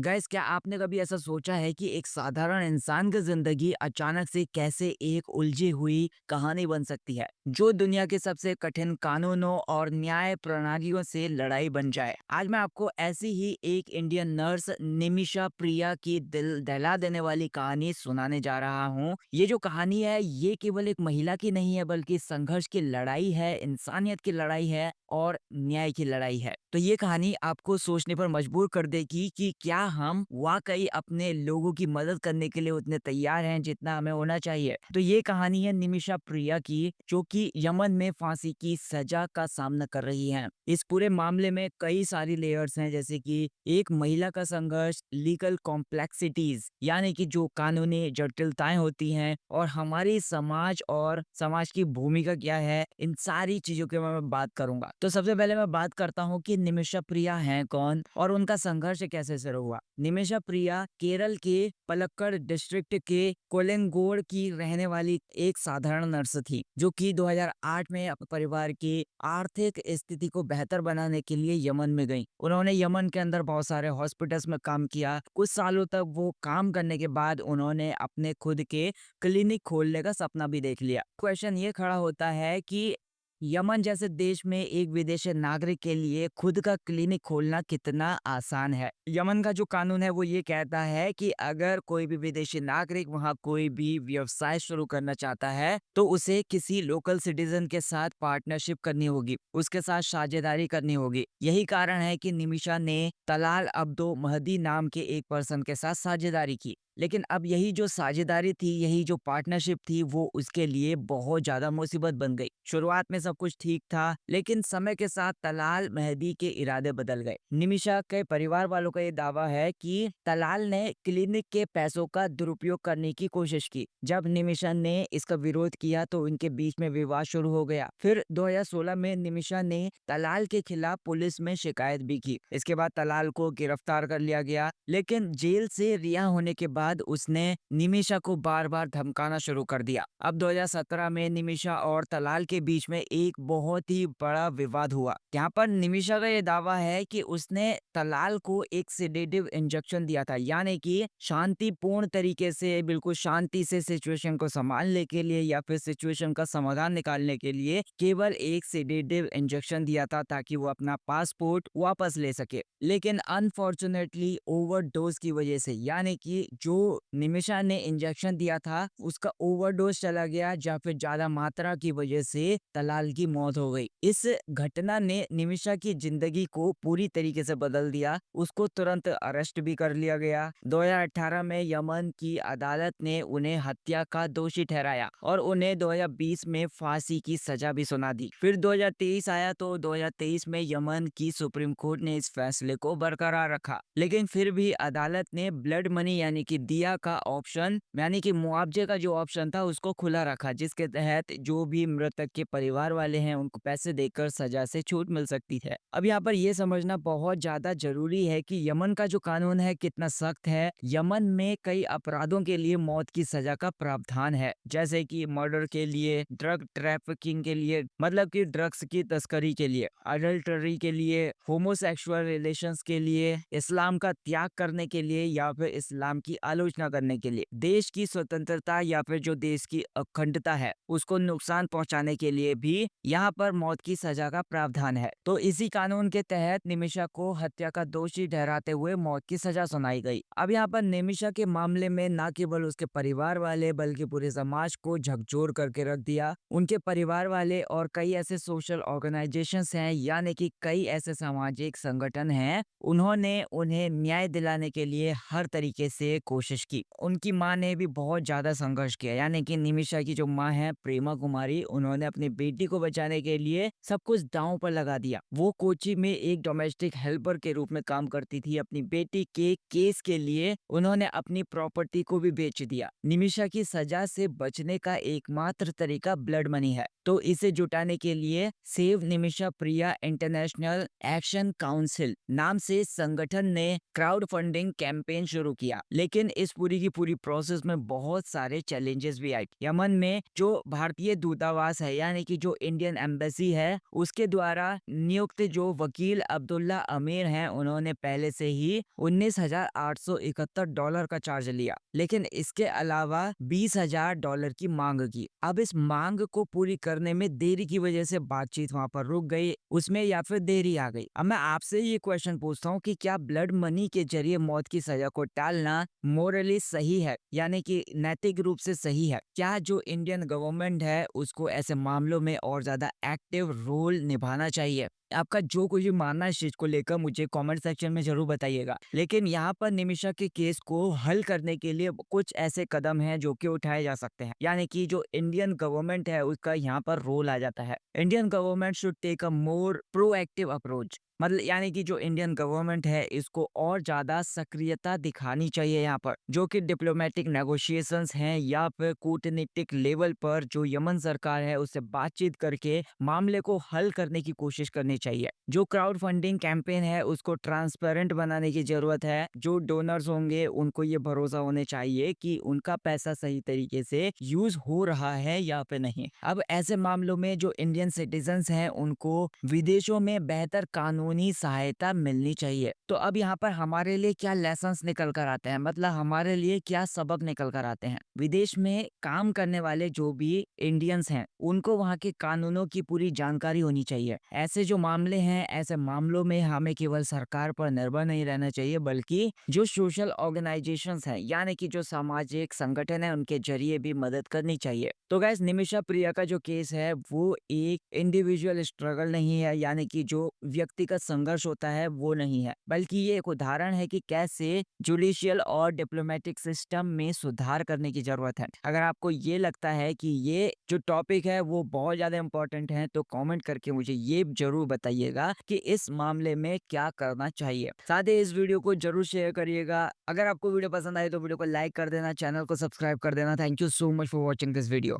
Guys, क्या आपने कभी ऐसा सोचा है कि एक साधारण इंसान की जिंदगी अचानक से कैसे एक उलझी हुई कहानी बन सकती है जो दुनिया के सबसे कठिन कानूनों और न्याय प्रणालियों से लड़ाई बन जाए। आज मैं आपको ऐसी ही एक इंडियन नर्स निमिषा प्रिया की दिल दहला देने वाली कहानी सुनाने जा रहा हूँ। ये जो कहानी है ये केवल एक महिला की नहीं है, बल्कि संघर्ष की लड़ाई है, इंसानियत की लड़ाई है और न्याय की लड़ाई है। तो ये कहानी आपको सोचने पर मजबूर कर देगी कि क्या हम वाकई अपने लोगों की मदद करने के लिए उतने तैयार हैं जितना हमें होना चाहिए। तो ये कहानी है निमिषा प्रिया की, जो कि यमन में फांसी की सजा का सामना कर रही हैं। इस पूरे मामले में कई सारी लेयर्स हैं, जैसे कि एक महिला का संघर्ष, लीगल कॉम्प्लेक्सिटीज यानी कि जो कानूनी जटिलताएं होती हैं, और हमारी समाज और समाज की भूमिका क्या है, इन सारी चीजों के बारे में बात करूंगा। तो सबसे पहले मैं बात करता हूँ कि निमिषा प्रिया हैं कौन और उनका संघर्ष कैसे शुरू हुआ। निमिषा प्रिया केरल के पलक्कड़ डिस्ट्रिक्ट के कोलेंगोड की रहने वाली एक साधारण नर्स थी, जो कि 2008 में अपने परिवार की आर्थिक स्थिति को बेहतर बनाने के लिए यमन में गई। उन्होंने यमन के अंदर बहुत सारे हॉस्पिटल्स में काम किया। कुछ सालों तक वो काम करने के बाद उन्होंने अपने खुद के क्लिनिक खोलने का सपना भी देख लिया। क्वेश्चन ये खड़ा होता है कि यमन जैसे देश में एक विदेशी नागरिक के लिए खुद का क्लिनिक खोलना कितना आसान है। यमन का जो कानून है वो ये कहता है कि अगर कोई भी विदेशी नागरिक वहां कोई भी व्यवसाय शुरू करना चाहता है तो उसे किसी लोकल सिटीजन के साथ पार्टनरशिप करनी होगी, उसके साथ साझेदारी करनी होगी। यही कारण है कि निमिषा ने तलाल अब्दो महदी नाम के एक पर्सन के साथ साझेदारी की। लेकिन अब यही जो साझेदारी थी, यही जो पार्टनरशिप थी, वो उसके लिए बहुत ज्यादा मुसीबत बन गई। शुरुआत में सब कुछ ठीक था, लेकिन समय के साथ तलाल मेहदी के इरादे बदल गए। निमिषा के परिवार वालों का ये दावा है कि तलाल ने क्लिनिक के पैसों का दुरुपयोग करने की कोशिश की। जब निमिषा ने इसका विरोध किया तो इनके बीच में विवाद शुरू हो गया। फिर 2016 में निमिषा ने तलाल के खिलाफ पुलिस में शिकायत भी की। इसके बाद तलाल को गिरफ्तार कर लिया गया, लेकिन जेल से रिहा होने के बाद उसने निमिषा को बार बार धमकाना शुरू कर दिया। अब 2017 में निमिषा और तलाल के बीच में एक बहुत ही बड़ा विवाद हुआ। यहाँ पर निमिषा का ये दावा है कि उसने तलाल को एक सेडेटिव इंजेक्शन दिया था, यानी कि शांतिपूर्ण तरीके से, बिल्कुल शांति से सिचुएशन को संभालने के लिए या फिर सिचुएशन का समाधान निकालने के लिए केवल एक सेडेटिव इंजेक्शन दिया था, ताकि वो अपना पासपोर्ट वापस ले सके। लेकिन अनफॉर्चुनेटली ओवरडोज की वजह से, यानी कि जो निमिषा ने इंजेक्शन दिया था उसका ओवरडोज चला गया, या फिर ज्यादा मात्रा की वजह से तलाल की मौत हो गई। इस घटना ने निमिषा की जिंदगी को पूरी तरीके से बदल दिया। उसको तुरंत अरेस्ट भी कर लिया गया। 2018 में यमन की अदालत ने उन्हें हत्या का दोषी ठहराया और उन्हें 2020 में फांसी की सजा भी सुना दी। फिर 2023 आया तो 2023 में यमन की सुप्रीम कोर्ट ने इस फैसले को बरकरार रखा, लेकिन फिर भी अदालत ने ब्लड मनी यानी कि दिया का ऑप्शन, यानी कि मुआवजे का जो ऑप्शन था, उसको खुला रखा, जिसके तहत जो भी मृतक के परिवार वाले हैं उनको पैसे देकर सजा से छूट मिल सकती है। अब यहाँ पर यह समझना बहुत ज्यादा जरूरी है कि यमन का जो कानून है कितना सख्त है। यमन में कई अपराधों के लिए मौत की सजा का प्रावधान है, जैसे कि मर्डर के लिए, ड्रग ट्रैफिकिंग के लिए, मतलब कि ड्रग्स की तस्करी के लिए, अडल्टरी के लिए, होमोसेक्सुअल रिलेशंस के लिए, इस्लाम का त्याग करने के लिए या फिर इस्लाम की आलोचना करने के लिए, देश की स्वतंत्रता या फिर जो देश की अखंडता है उसको नुकसान पहुंचाने के लिए भी यहाँ पर मौत की सजा का प्रावधान है। तो इसी कानून के तहत निमिषा को हत्या का दोषी ठहराते हुए मौत की सजा सुनाई गई। अब यहाँ पर निमिषा के मामले में न केवल उसके परिवार वाले बल्कि पूरे समाज को झकझोर करके रख दिया। उनके परिवार वाले और कई ऐसे सोशल ऑर्गेनाइजेशंस हैं, यानी कि कई ऐसे सामाजिक संगठन हैं, उन्होंने उन्हें न्याय दिलाने के लिए हर तरीके से कोशिश की। उनकी मां ने भी बहुत ज्यादा संघर्ष किया, यानी कि निमिषा की जो मां है प्रेमा कुमारी, उन्होंने अपनी बेटी को बचाने के लिए सब कुछ दांव पर लगा दिया। वो कोची में एक डोमेस्टिक हेल्पर के रूप में काम करती थी। अपनी बेटी के केस के लिए उन्होंने अपनी प्रॉपर्टी को भी बेच दिया। निमिषा की सजा से बचने का एकमात्र तरीका ब्लड मनी है, तो इसे जुटाने के लिए सेव निमिषा प्रिया इंटरनेशनल एक्शन काउंसिल नाम से संगठन ने क्राउड फंडिंग कैंपेन शुरू किया। लेकिन इस पूरी की पूरी प्रोसेस में बहुत सारे चैलेंजेस भी आए। यमन में जो भारतीय दूतावास है यानी कि जो इंडियन एम्बेसी है उसके द्वारा नियुक्त जो वकील अब्दुल्ला अमीर हैं उन्होंने पहले से ही $19,871 का चार्ज लिया, लेकिन इसके अलावा $20,000 की मांग की। अब इस मांग को पूरी करने में देरी की वजह से बातचीत वहां पर रुक गई उसमें या फिर देरी आ गई। अब मैं आपसे ये क्वेश्चन पूछता हूँ कि क्या ब्लड मनी के जरिए मौत की सजा को टालना मोरली सही है यानी कि नैतिक रूप से सही है? क्या जो इंडियन गवर्नमेंट है उसको ऐसे मामलों में और ज्यादा एक्टिव रोल निभाना चाहिए? आपका जो कुछ भी मानना है इस चीज को लेकर मुझे कमेंट सेक्शन में जरूर बताइएगा। लेकिन यहाँ पर निमिषा के केस को हल करने के लिए कुछ ऐसे कदम हैं जो कि उठाए जा सकते हैं, यानी कि जो इंडियन गवर्नमेंट है उसका यहाँ पर रोल आ जाता है। Indian government should take a more proactive approach, मतलब यानी कि जो इंडियन गवर्नमेंट है इसको और ज्यादा सक्रियता दिखानी चाहिए यहाँ पर, जो कि डिप्लोमेटिक नेगोशिएशंस हैं या फिर कूटनीतिक लेवल पर जो यमन सरकार है उससे बातचीत करके मामले को हल करने की कोशिश करनी चाहिए। जो क्राउड फंडिंग कैंपेन है उसको ट्रांसपेरेंट बनाने की जरूरत है। जो डोनर्स होंगे उनको ये भरोसा होने चाहिए कि उनका पैसा सही तरीके से यूज हो रहा है या फिर नहीं। अब ऐसे मामलों में जो इंडियन सिटीजन्स हैं उनको विदेशों में बेहतर कानूनी सहायता मिलनी चाहिए। तो अब यहाँ पर हमारे लिए क्या लेसन्स निकल कर आते हैं, मतलब हमारे लिए क्या सबक निकल कर आते हैं? विदेश में काम करने वाले जो भी इंडियंस हैं उनको वहाँ के कानूनों की पूरी जानकारी होनी चाहिए। ऐसे जो मामले हैं ऐसे मामलों में हमें केवल सरकार पर निर्भर नहीं रहना चाहिए बल्कि जो सोशल ऑर्गेनाइजेशंस हैं यानी कि जो सामाजिक संगठन है उनके जरिए भी मदद करनी चाहिए। तो गाइस निमिषा प्रिया का जो केस है वो एक इंडिविजुअल स्ट्रगल नहीं है, यानी कि जो व्यक्तिगत संघर्ष होता है वो नहीं है, बल्कि ये एक उदाहरण है कि कैसे जुडिशियल और डिप्लोमेटिक सिस्टम में सुधार करने की जरूरत है। अगर आपको ये लगता है कि ये जो टॉपिक है वो बहुत ज्यादा इंपॉर्टेंट है तो कमेंट करके मुझे ये जरूर बताइएगा कि इस मामले में क्या करना चाहिए। साथ ही इस वीडियो को जरूर शेयर करिएगा। अगर आपको वीडियो पसंद आए तो वीडियो को लाइक कर देना, चैनल को सब्सक्राइब कर देना। Thank you so much for watching this video.